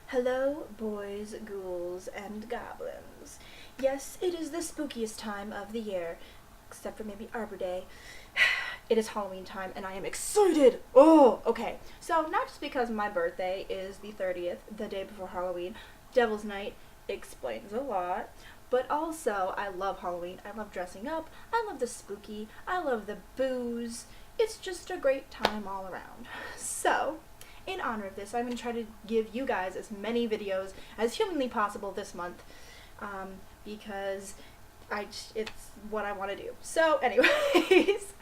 Hello, boys, ghouls, and goblins. Yes, it is the spookiest time of the year, except for maybe Arbor Day. It is Halloween time, and I am excited! Oh, okay. So, not just because my birthday is the 30th, the day before Halloween, Devil's Night explains a lot, but also I love Halloween. I love dressing up, I love the spooky, I love the booze. It's just a great time all around. So, in honor of this, I'm going to try to give you guys as many videos as humanly possible this month, because it's what I want to do. So, anyways,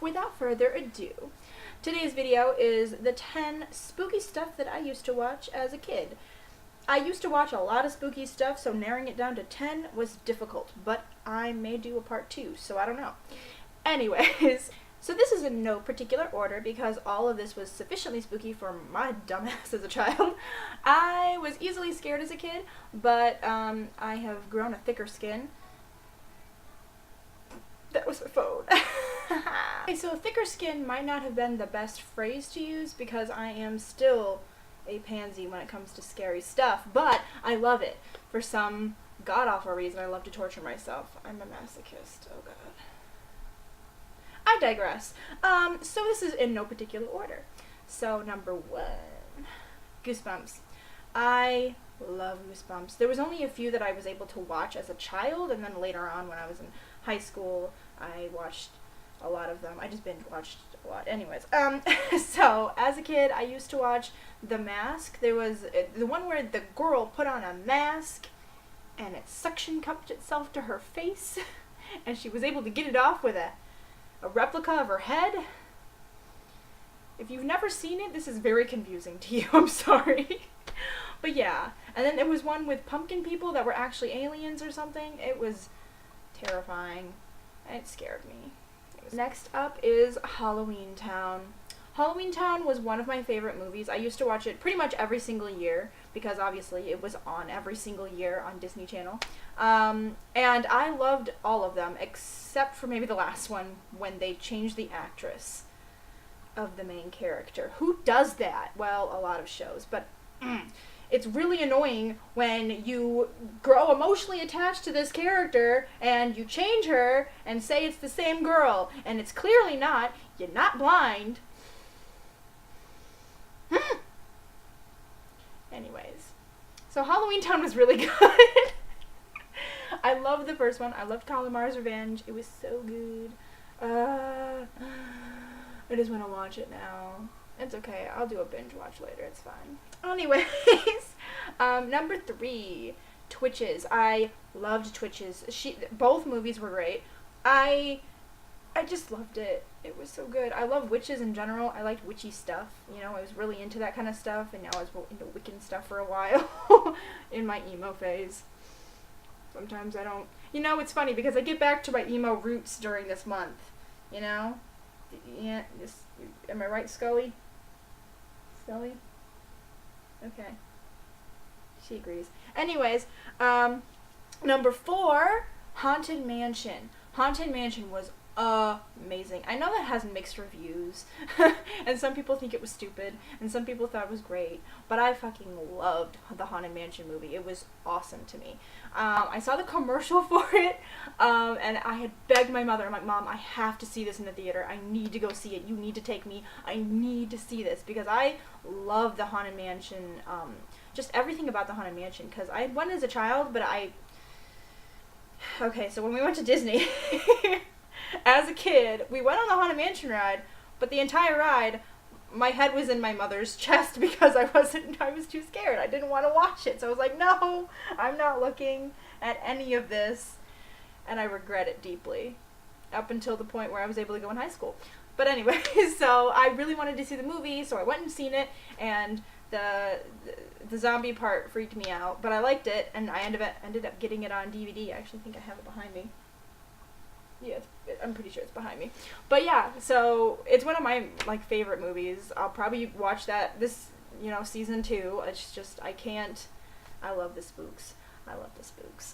without further ado, today's video is the 10 spooky stuff that I used to watch as a kid. I used to watch a lot of spooky stuff, so narrowing it down to 10 was difficult, but I may do a part 2, so I don't know. Anyways, so this is in no particular order because all of this was sufficiently spooky for my dumbass as a child. I was easily scared as a kid, but I have grown a thicker skin. That was my phone. Okay, so thicker skin might not have been the best phrase to use because I am still a pansy when it comes to scary stuff, but I love it. For some god-awful reason, I love to torture myself. I'm a masochist. Oh god. I digress. So this is in no particular order. So number 1, Goosebumps. I love Goosebumps. There was only a few that I was able to watch as a child, and then later on when I was in high school, I watched a lot of them. I just binge watched a lot. Anyways, so as a kid, I used to watch The Mask. There was the one where the girl put on a mask, and it suction cupped itself to her face, and she was able to get it off with a replica of her head. If you've never seen it, this is very confusing to you. I'm sorry. But yeah. And then there was one with pumpkin people that were actually aliens or something. It was terrifying. And it scared me. Next up is Halloween Town. Halloween Town was one of my favorite movies. I used to watch it pretty much every single year because obviously it was on every single year on Disney Channel. And I loved all of them except for maybe the last one when they changed the actress of the main character. Who does that? Well, a lot of shows, but it's really annoying when you grow emotionally attached to this character and you change her and say it's the same girl and it's clearly not. You're not blind. Anyways, so Halloween Town was really good. I loved the first one. I loved Kalamar's Revenge. It was so good. I just want to watch it now. It's okay. I'll do a binge watch later. It's fine. Anyways, number 3, Twitches. I loved Twitches. Both movies were great. I just loved it. It was so good. I love witches in general. I liked witchy stuff. You know, I was really into that kind of stuff, and now I was into Wiccan stuff for a while in my emo phase. Sometimes I don't... You know, it's funny because I get back to my emo roots during this month. You know? Yeah, am I right, Scully? Scully? Okay. She agrees. Anyways, number 4, Haunted Mansion. Haunted Mansion was amazing. I know that has mixed reviews, and some people think it was stupid, and some people thought it was great, but I fucking loved the Haunted Mansion movie. It was awesome to me. I saw the commercial for it, and I had begged my mother. I'm like, Mom, I have to see this in the theater. I need to go see it. You need to take me. I need to see this, because I love the Haunted Mansion, just everything about the Haunted Mansion, because I went as a child, but okay, so when we went to Disney, as a kid, we went on the Haunted Mansion ride, but the entire ride, my head was in my mother's chest because I was too scared. I didn't want to watch it. So I was like, no, I'm not looking at any of this. And I regret it deeply. Up until the point where I was able to go in high school. But anyway, so I really wanted to see the movie, so I went and seen it, and the zombie part freaked me out, but I liked it, and I ended up getting it on DVD. I actually think I have it behind me. Yeah, I'm pretty sure it's behind me. But yeah, so it's one of my favorite movies. I'll probably watch that this, season 2. It's just I love the spooks. I love the spooks.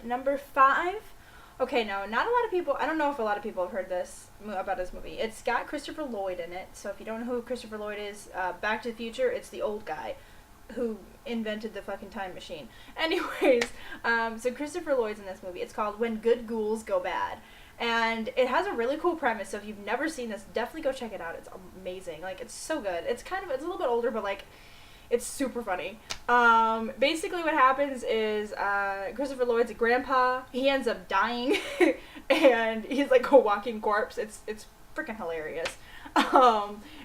Number 5, Okay, no, not a lot of people, I don't know if a lot of people have heard about this movie. It's got Christopher Lloyd in it, so if you don't know who Christopher Lloyd is, Back to the Future, it's the old guy. who invented the fucking time machine. Anyways, so Christopher Lloyd's in this movie. It's called When Good Ghouls Go Bad. And it has a really cool premise, so if you've never seen this, definitely go check it out. It's amazing. Like, it's so good. It's a little bit older, but, like, it's super funny. Basically what happens is, Christopher Lloyd's a grandpa. He ends up dying, and he's, like, a walking corpse. It's freaking hilarious.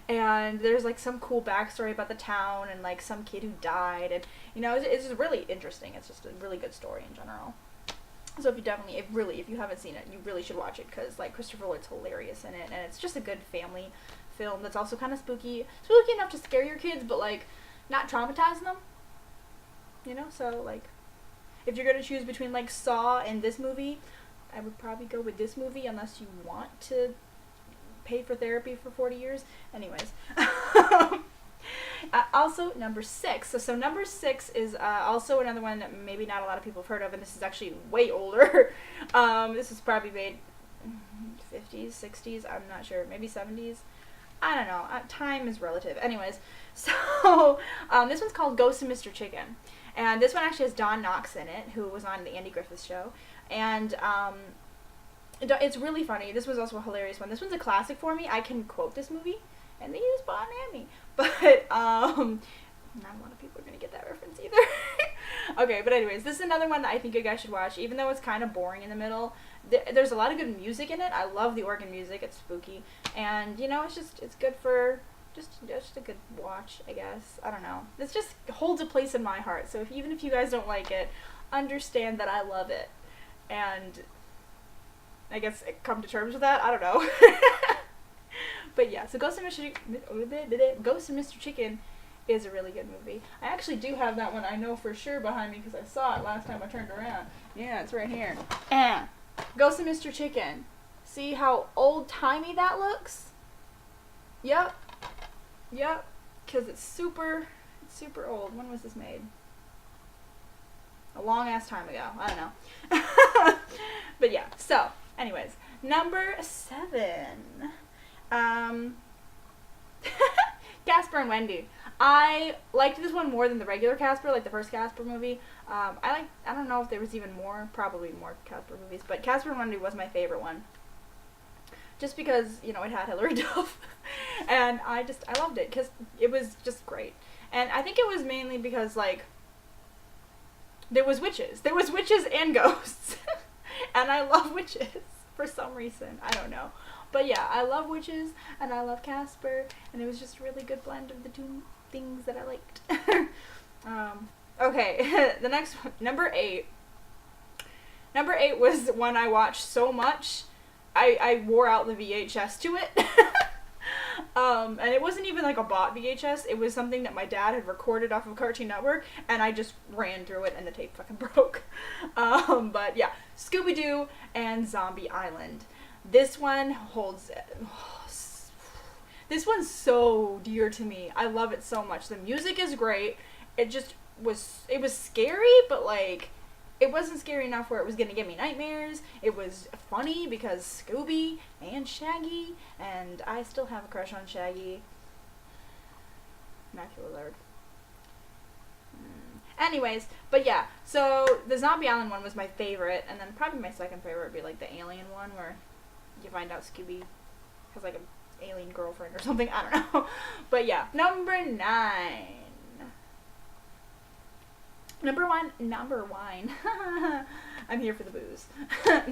And there's, like, some cool backstory about the town, and, like, some kid who died, and, you know, it's just really interesting. It's just a really good story in general. So if you haven't seen it, you really should watch it, because, like, Christopher Lloyd's hilarious in it, and it's just a good family film that's also kind of spooky. Spooky enough to scare your kids, but, like, not traumatizing them. You know, so, like, if you're gonna choose between, like, Saw and this movie, I would probably go with this movie, unless you want to pay for therapy for 40 years. Anyways. Also, number 6. So number 6 is also another one that maybe not a lot of people have heard of, and this is actually way older. This is probably made 50s, 60s, I'm not sure, maybe 70s. I don't know. Time is relative. Anyways, so this one's called Ghost of Mr. Chicken. And this one actually has Don Knotts in it, who was on the Andy Griffith Show. And it's really funny. This was also a hilarious one. This one's a classic for me. I can quote this movie, and they use Bon Ami. But, not a lot of people are going to get that reference either. Okay, but anyways, this is another one that I think you guys should watch, even though it's kind of boring in the middle. There's a lot of good music in it. I love the organ music. It's spooky. And, you know, it's good for just a good watch, I guess. I don't know. This just holds a place in my heart. So even if you guys don't like it, understand that I love it. And I guess come to terms with that. I don't know. But yeah, so Ghost of Mr. Chicken is a really good movie. I actually do have that one, I know for sure, behind me, because I saw it last time I turned around. Yeah, it's right here. Ghost of Mr. Chicken. See how old-timey that looks? Yep. Yep. Because it's super old. When was this made? A long-ass time ago. I don't know. But yeah, so, anyways. Number 7. Casper and Wendy. I liked this one more than the regular Casper, like the first Casper movie. I don't know if there was even more, probably more Casper movies, but Casper and Wendy was my favorite one. Just because, you know, it had Hilary Duff. And I loved it, because it was just great. And I think it was mainly because, like, there was witches. There was witches and ghosts. And I love witches for some reason. I don't know. But yeah, I love witches, and I love Casper, and it was just a really good blend of the two things that I liked. Okay, the next one, number 8. Number 8 was one I watched so much, I wore out the VHS to it. And it wasn't even like a bought VHS, it was something that my dad had recorded off of Cartoon Network, and I just ran through it and the tape fucking broke. But yeah, Scooby-Doo and Zombie Island. This one holds... This one's so dear to me. I love it so much. The music is great. It was scary, but, like, it wasn't scary enough where it was gonna give me nightmares. It was funny because Scooby and Shaggy, and I still have a crush on Shaggy. Matthew Lillard. Anyways, but yeah, so the Zombie Island one was my favorite, and then probably my second favorite would be, like, the Alien one, where you find out Scooby has, like, a alien girlfriend or something. I don't know. But yeah, number 9. Number one. I'm here for the booze.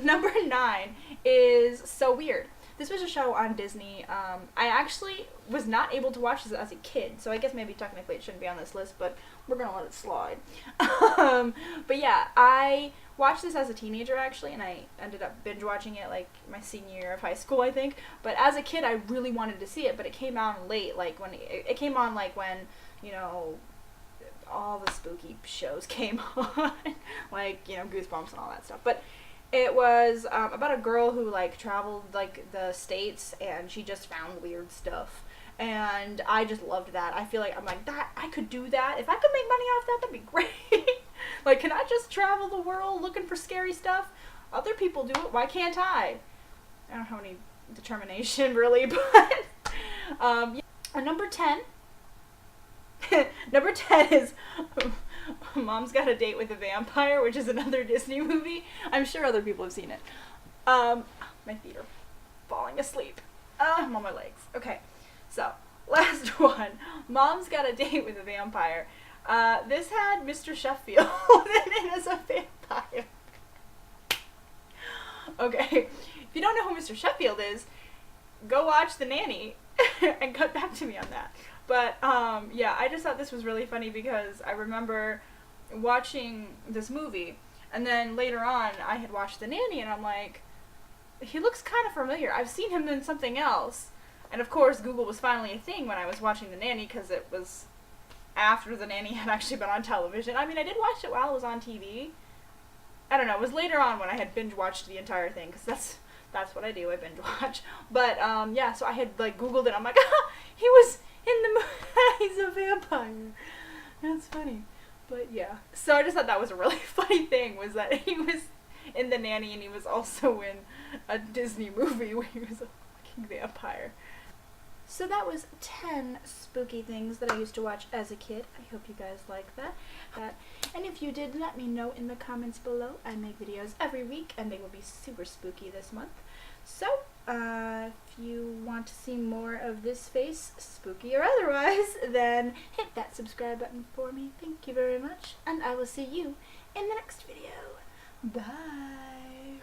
Number 9 is So Weird. This was a show on Disney. I actually was not able to watch this as a kid, so I guess maybe technically it shouldn't be on this list, but we're gonna let it slide. But yeah, I watched this as a teenager, actually, and I ended up binge watching it like my senior year of high school, I think. But as a kid, I really wanted to see it, but it came out late, like when it came on, like when, you know, all the spooky shows came on, like, you know, Goosebumps and all that stuff. But it was about a girl who, like, traveled, like, the States, and she just found weird stuff. And I just loved that. I feel like, I'm like, that, I could do that. If I could make money off that, that'd be great. Like, can I just travel the world looking for scary stuff? Other people do it. Why can't I? I don't have any determination, really, but... Yeah. Number 10. Number 10 is Mom's Got a Date with a Vampire, which is another Disney movie. I'm sure other people have seen it. My feet are falling asleep. I'm on my legs. Okay, so last one. Mom's Got a Date with a Vampire. This had Mr. Sheffield in it as a vampire. Okay, if you don't know who Mr. Sheffield is, go watch The Nanny and cut back to me on that. But, yeah, I just thought this was really funny because I remember watching this movie, and then later on I had watched The Nanny, and I'm like, he looks kind of familiar. I've seen him in something else. And of course, Google was finally a thing when I was watching The Nanny, because it was after The Nanny had actually been on television. I mean, I did watch it while it was on TV. I don't know, it was later on when I had binge watched the entire thing, because that's what I do, I binge watch. But, yeah, so I had, like, Googled it, I'm like, he was in the movie, he's a vampire. That's funny. But, yeah. So I just thought that was a really funny thing, was that he was in The Nanny, and he was also in a Disney movie where he was a fucking vampire. So that was 10 spooky things that I used to watch as a kid. I hope you guys like that. And if you did, let me know in the comments below. I make videos every week, and they will be super spooky this month. So, if you want to see more of this face, spooky or otherwise, then hit that subscribe button for me. Thank you very much, and I will see you in the next video. Bye.